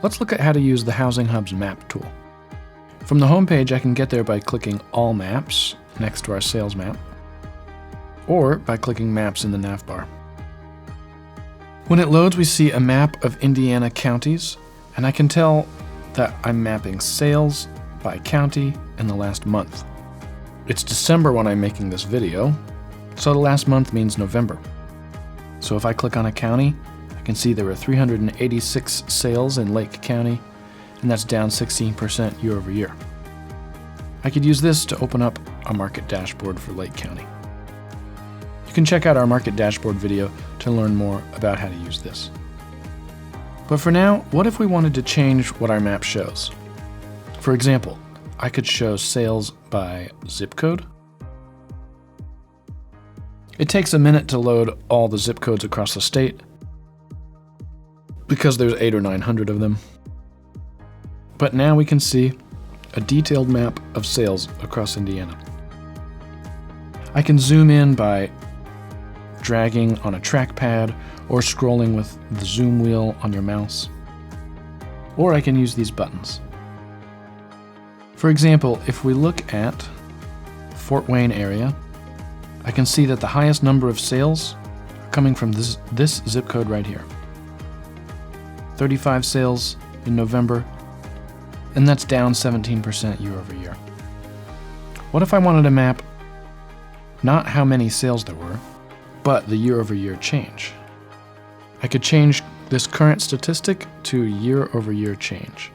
Let's look at how to use the Housing Hub's map tool. From the home page, I can get there by clicking All Maps next to our sales map, or by clicking Maps in the navbar. When it loads, we see a map of Indiana counties, and I can tell that I'm mapping sales by county in the last month. It's December when I'm making this video, so the last month means November. So if I click on a county, I can see there were 386 sales in Lake County, and that's down 16% year over year. I could use this to open up a market dashboard for Lake County. You can check out our market dashboard video to learn more about how to use this. But for now, what if we wanted to change what our map shows? For example, I could show sales by zip code. It takes a minute to load all the zip codes across the state because there's 800 or 900 of them. But now we can see a detailed map of sales across Indiana. I can zoom in by dragging on a trackpad or scrolling with the zoom wheel on your mouse. Or I can use these buttons. For example, if we look at Fort Wayne area, I can see that the highest number of sales are coming from this zip code right here. 35 sales in November, and that's down 17% year over year. What if I wanted to map not how many sales there were, but the year over year change? I could change this current statistic to year over year change.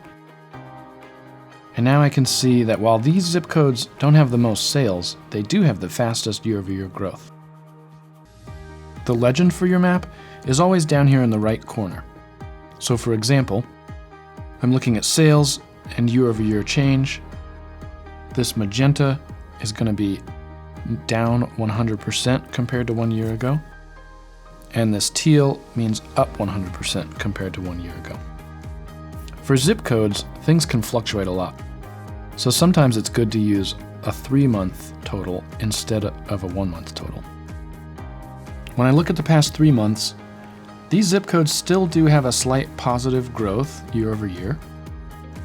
And now I can see that while these zip codes don't have the most sales, they do have the fastest year over year growth. The legend for your map is always down here in the right corner. So for example, I'm looking at sales and year over year change. This magenta is going to be down 100% compared to 1 year ago. And this teal means up 100% compared to 1 year ago. For zip codes, things can fluctuate a lot. So sometimes it's good to use a 3-month total instead of a 1-month total. When I look at the past 3 months, these zip codes still do have a slight positive growth year over year,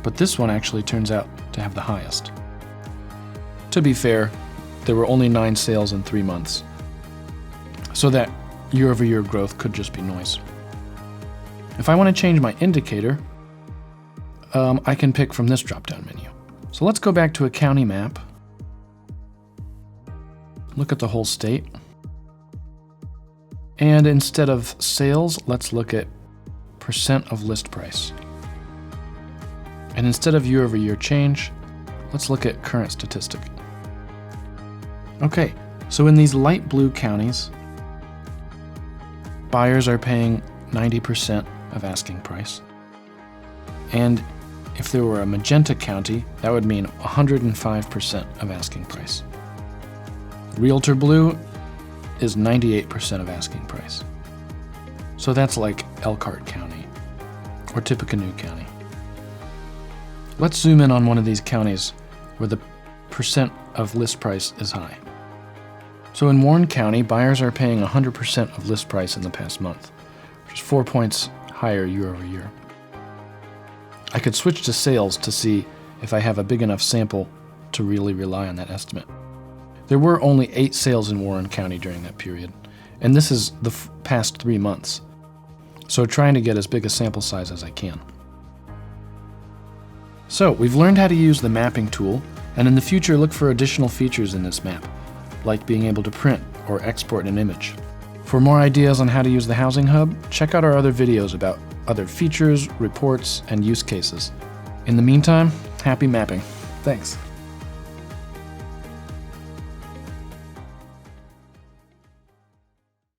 but this one actually turns out to have the highest. To be fair, there were only 9 sales in 3 months, so that year over year growth could just be noise. If I want to change my indicator, I can pick from this drop-down menu. So let's go back to a county map, look at the whole state, and instead of sales, let's look at percent of list price. And instead of year over year change, let's look at current statistic. Okay, so in these light blue counties, buyers are paying 90% of asking price. And if there were a magenta county, that would mean 105% of asking price. Realtor blue is 98% of asking price. So that's like Elkhart County or Tippecanoe County. Let's zoom in on one of these counties where the percent of list price is high. So in Warren County, buyers are paying 100% of list price in the past month, which is 4 points higher year over year. I could switch to sales to see if I have a big enough sample to really rely on that estimate. There were only 8 sales in Warren County during that period, and this is the past 3 months, so trying to get as big a sample size as I can. So we've learned how to use the mapping tool, and in the future look for additional features in this map, like being able to print or export an image. For more ideas on how to use the Housing Hub, check out our other videos about other features, reports, and use cases. In the meantime, happy mapping. Thanks.